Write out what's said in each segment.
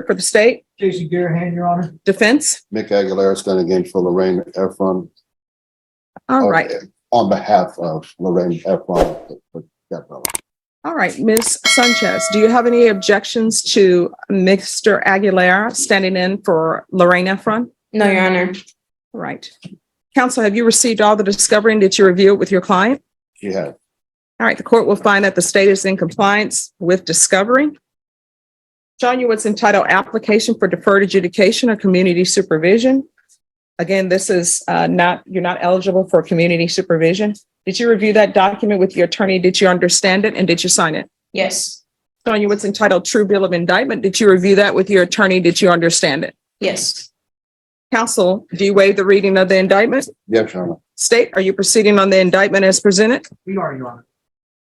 for the state? Jason Garahan, Your Honor. Defense? Mick Aguilera standing again for Lorraine Efron. All right. On behalf of Lorraine Efron. All right. Ms. Sanchez, do you have any objections to Mr. Aguilera standing in for Lorraine Efron? No, Your Honor. All right. Counsel, have you received all the discovery and did you review it with your client? She had. All right. The court will find that the state is in compliance with discovery. Showing you what's entitled application for deferred adjudication or community supervision. Again, this is you're not eligible for community supervision. Did you review that document with your attorney? Did you understand it and did you sign it? Yes. Showing you what's entitled true bill of indictment. Did you review that with your attorney? Did you understand it? Yes. Counsel, do you waive the reading of the indictment? Yes, Your Honor. State, are you proceeding on the indictment as presented? We are, Your Honor.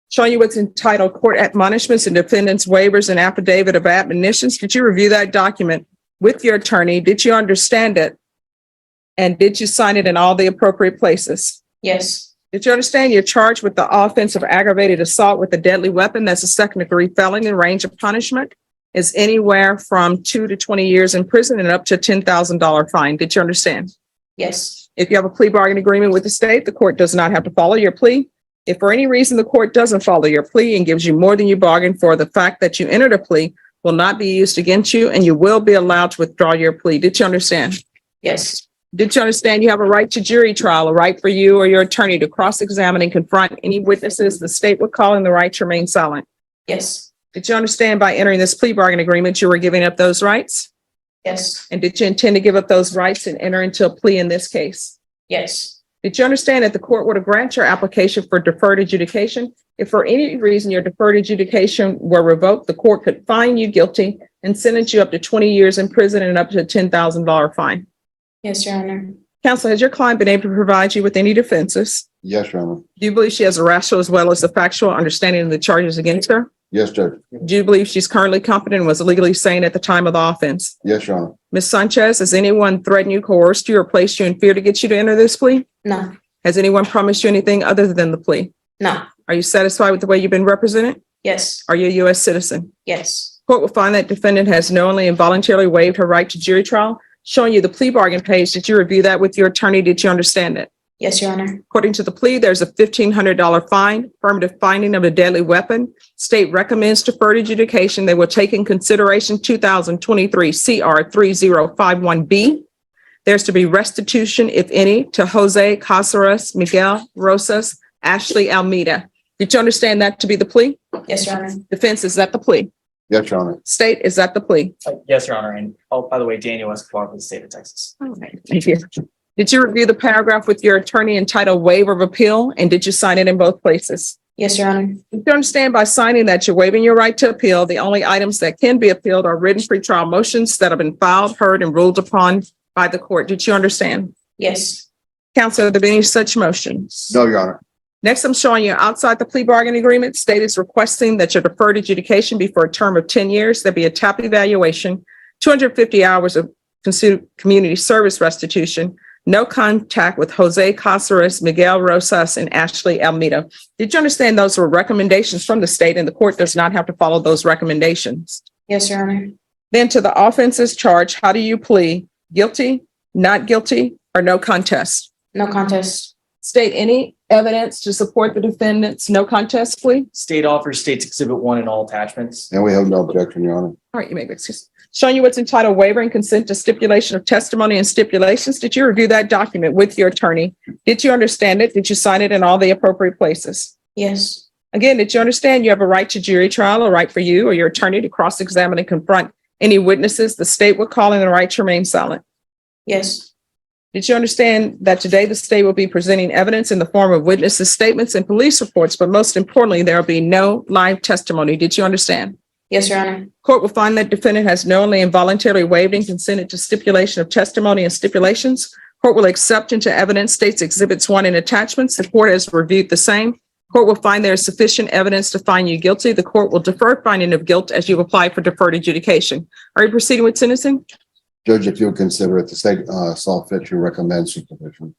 Showing you what's entitled court admonishments and defendants waivers and affidavit of admonitions. Did you review that document with your attorney? Did you understand it? And did you sign it in all the appropriate places? Yes. Did you understand you're charged with the offense of aggravated assault with a deadly weapon? That's a second-degree felony. Range of punishment is anywhere from 2 to 20 years in prison and up to $10,000 fine. Did you understand? Yes. If you have a plea bargain agreement with the state, the court does not have to follow your plea. If for any reason the court doesn't follow your plea and gives you more than you bargained for, the fact that you entered a plea will not be used against you and you will be allowed to withdraw your plea. Did you understand? Yes. Did you understand you have a right to jury trial, a right for you or your attorney to cross-examine and confront any witnesses the state would call in the right to remain silent? Yes. Did you understand by entering this plea bargain agreement, you were giving up those rights? Yes. And did you intend to give up those rights and enter into a plea in this case? Yes. Did you understand that the court would grant your application for deferred adjudication? If for any reason your deferred adjudication were revoked, the court could find you guilty and sentence you up to 20 years in prison and up to a $10,000 fine. Yes, Your Honor. Counsel, has your client been able to provide you with any defenses? Yes, Your Honor. Do you believe she has a rational as well as a factual understanding of the charges against her? Yes, Judge. Do you believe she's currently competent and was legally sane at the time of the offense? Yes, Your Honor. Ms. Sanchez, has anyone threatened you, coerced you, or placed you in fear to get you to enter this plea? No. Has anyone promised you anything other than the plea? No. Are you satisfied with the way you've been represented? Yes. Are you a U.S. citizen? Yes. Court will find that defendant has knowingly and voluntarily waived her right to jury trial. Showing you the plea bargain page, did you review that with your attorney? Did you understand it? Yes, Your Honor. According to the plea, there's a $1,500 fine, affirmative finding of a deadly weapon. State recommends deferred adjudication. They will take in consideration 2023 CR 3051B. There's to be restitution, if any, to Jose Casares, Miguel Rosas, Ashley Almeida. Did you understand that to be the plea? Yes, Your Honor. Defense, is that the plea? Yes, Your Honor. State, is that the plea? Yes, Your Honor. And by the way, Daniel Escobar for the state of Texas. All right, thank you. Did you review the paragraph with your attorney entitled waiver of appeal? And did you sign it in both places? Yes, Your Honor. Did you understand by signing that you're waiving your right to appeal? The only items that can be appealed are written pretrial motions that have been filed, heard, and ruled upon by the court. Did you understand? Yes. Counsel, have there been any such motions? No, Your Honor. Next, I'm showing you outside the plea bargain agreement, state is requesting that your deferred adjudication be for a term of 10 years. There be a TAP evaluation, 250 hours of community service restitution, no contact with Jose Casares, Miguel Rosas, and Ashley Almeida. Did you understand those were recommendations from the state and the court does not have to follow those recommendations? Yes, Your Honor. Then to the offenses charged, how do you plead? Guilty, not guilty, or no contest? No contest. State any evidence to support the defendant's no contest plea? State offers State's Exhibit 1 in all attachments. And we have no objection, Your Honor. All right, you may be excused. Showing you what's entitled waiver and consent to stipulation of testimony and stipulations. Did you review that document with your attorney? Did you understand it? Did you sign it in all the appropriate places? Yes. Again, did you understand you have a right to jury trial, a right for you or your attorney to cross-examine and confront any witnesses the state would call in the right to remain silent? Yes. Did you understand that today the state will be presenting evidence in the form of witnesses' statements and police reports, but most importantly, there will be no live testimony? Did you understand? Yes, Your Honor. Court will find that defendant has knowingly and voluntarily waived and consented to stipulation of testimony and stipulations. Court will accept into evidence State's Exhibits 1 and attachments. The court has reviewed the same. Court will find there is sufficient evidence to find you guilty. The court will defer finding of guilt as you apply for deferred adjudication. Are you proceeding with sentencing? Judge, if you'll consider it, the state saw fit to recommend supervision.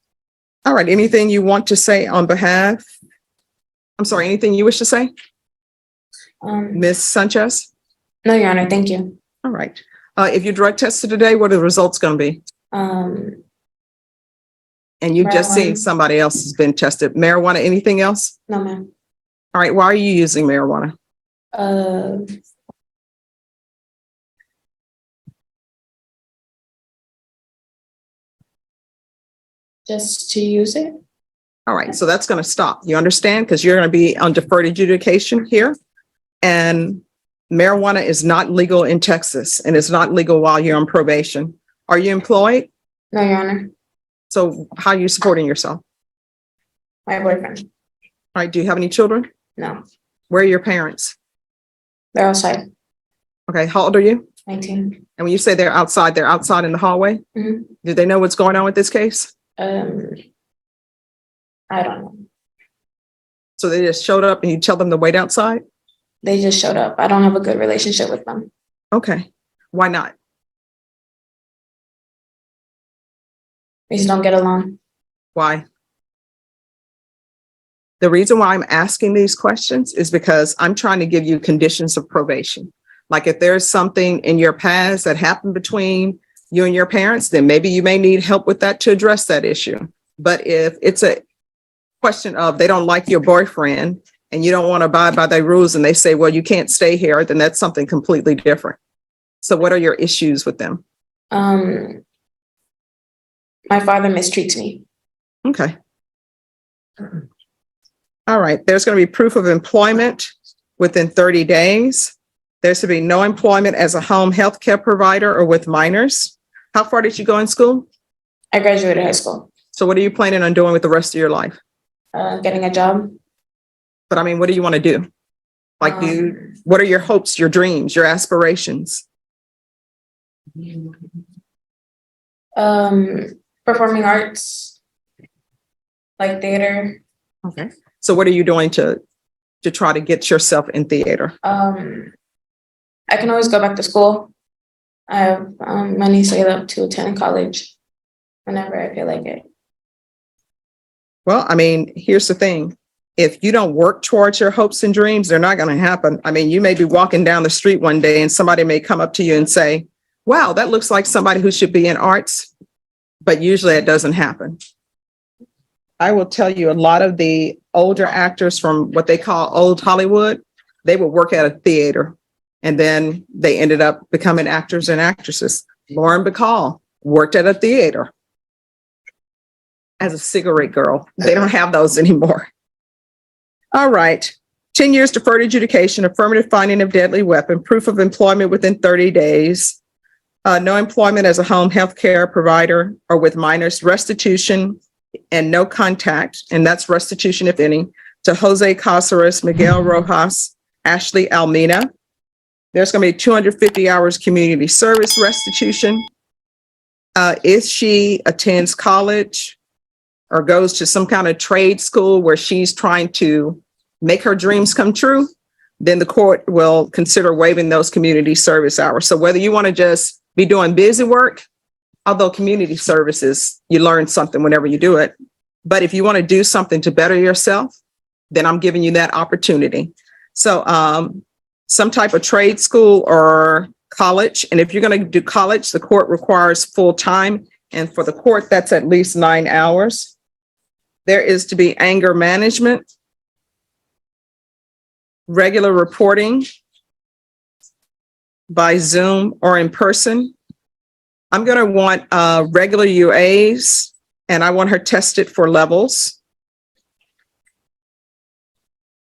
All right. Anything you want to say on behalf? I'm sorry, anything you wish to say? Ms. Sanchez? No, Your Honor. Thank you. All right. If you drug tested today, what are the results going to be? Um, And you just seen Marijuana. somebody else has been tested. Marijuana, anything else? no, ma'am. All right, why are you using marijuana? Uh, just to use it. All right, so that's going to stop. You understand? Because you're going to be on deferred adjudication here. And marijuana is not legal in Texas and it's not legal while you're on probation. Are you employed? No, Your Honor. So how are you supporting yourself? My boyfriend. All right, do you have any children? No, Where are your parents? they're outside. Okay, how old are you? 19. And when you say they're outside in the hallway? Mhm. Do they know what's going on with this case? I don't know. So they just showed up and you tell them to wait outside? They just showed up. I don't have a good relationship with them. Okay, why not? We just don't get along. Why? The reason why I'm asking these questions is because I'm trying to give you conditions of probation. Like if there's something in your past that happened between you and your parents, then maybe you may need help with that to address that issue. But if it's a question of they don't like your boyfriend and you don't want to abide by their rules and they say, well, you can't stay here, then that's something completely different. So what are your issues with them? My father mistreats me. Okay. All right, there's going to be proof of employment within 30 days. There's to be no employment as a home health care provider or with minors. How far did you go in school? I graduated high school. So what are you planning on doing with the rest of your life? Getting a job. But I mean, what do you want to do? Like, what are your hopes, your dreams, your aspirations? Performing arts, like theater. Okay. So what are you doing to try to get yourself in theater? I can always go back to school. I have money saved up to attend college whenever I feel like it. Well, I mean, here's the thing. If you don't work towards your hopes and dreams, they're not going to happen. I mean, you may be walking down the street one day and somebody may come up to you and say, wow, that looks like somebody who should be in arts. But usually it doesn't happen. I will tell you, a lot of the older actors from what they call old Hollywood, they would work at a theater and then they ended up becoming actors and actresses. Lauren Bacall worked at a theater as a cigarette girl. They don't have those anymore. All right. 10 years deferred adjudication, affirmative finding of deadly weapon, proof of employment within 30 days, no employment as a home health care provider or with minors, restitution and no contact, and that's restitution, if any, to Jose Caceres, Miguel Rojas, Ashley Almina. There's going to be 250 hours community service restitution. If she attends college or goes to some kind of trade school where she's trying to make her dreams come true, then the court will consider waiving those community service hours. So whether you want to just be doing busy work, although community services, you learn something whenever you do it. But if you want to do something to better yourself, then I'm giving you that opportunity. So some type of trade school or college. And if you're going to do college, the court requires full time. And for the court, that's at least 9 hours. There is to be anger management, regular reporting by Zoom or in person. I'm going to want regular UAs, and I want her tested for levels.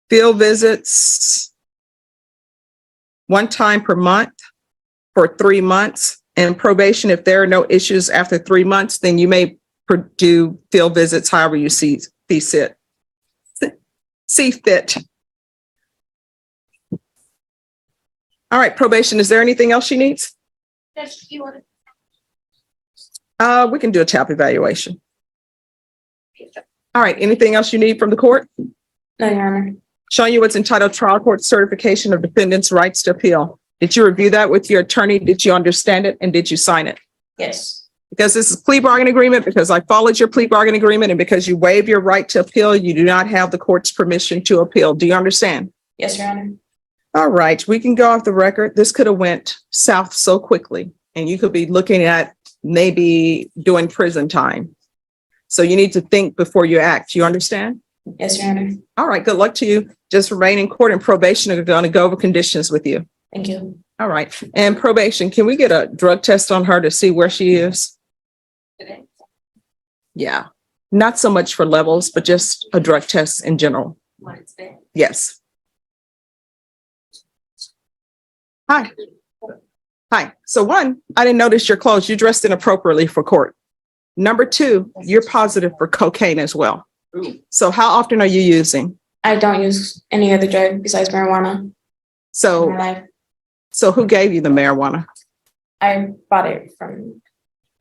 Field visits, 1 time per month for 3 months. And probation, if there are no issues after 3 months, then you may do field visits however you see fit. All right, probation, is there anything else she needs? We can do a TAP evaluation. All right, anything else you need from the court? No, Your Honor. Showing you what's entitled trial court certification of defendant's rights to appeal. Did you review that with your attorney? Did you understand it? And did you sign it? Yes. Because this is plea bargain agreement, because I followed your plea bargain agreement, and because you waive your right to appeal, you do not have the court's permission to appeal. Do you understand? Yes, Your Honor. All right, we can go off the record. This could have went south so quickly, and you could be looking at maybe doing prison time. So you need to think before you act. You understand? Yes, Your Honor. All right, good luck to you. Just remain in court, and probation are going to go over conditions with you. Thank you. All right, and probation, can we get a drug test on her to see where she is? Today? Yeah, not so much for levels, but just a drug test in general. What it's been. Yes. Hi. Hi. So one, I didn't notice your clothes. You dressed inappropriately for court. Number two, you're positive for cocaine as well. So how often are you using? I don't use any other drug besides marijuana in my So, life. so who gave you the marijuana? I bought it from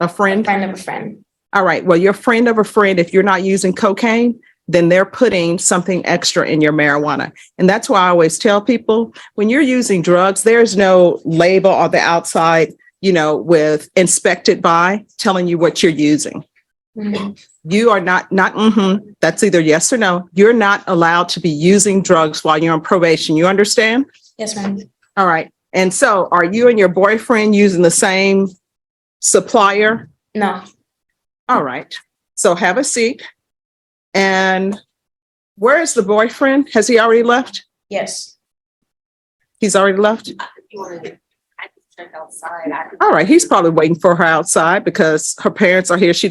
A a friend? friend of a friend. All right. Well, your friend of a friend, if you're not using cocaine, then they're putting something extra in your marijuana. And that's why I always tell people, when you're using drugs, there's no label on the outside, with inspected by telling you what you're using. Mhm. You are not, that's either yes or no. You're not allowed to be using drugs while you're on probation. You understand? Yes, ma'am. All right. And so are you and your boyfriend using the same supplier? No, All right. So have a seat. And where is the boyfriend? Has he already left? yes. He's already left? You want to, I can check outside. All right. He's probably waiting for her outside because her parents are here. She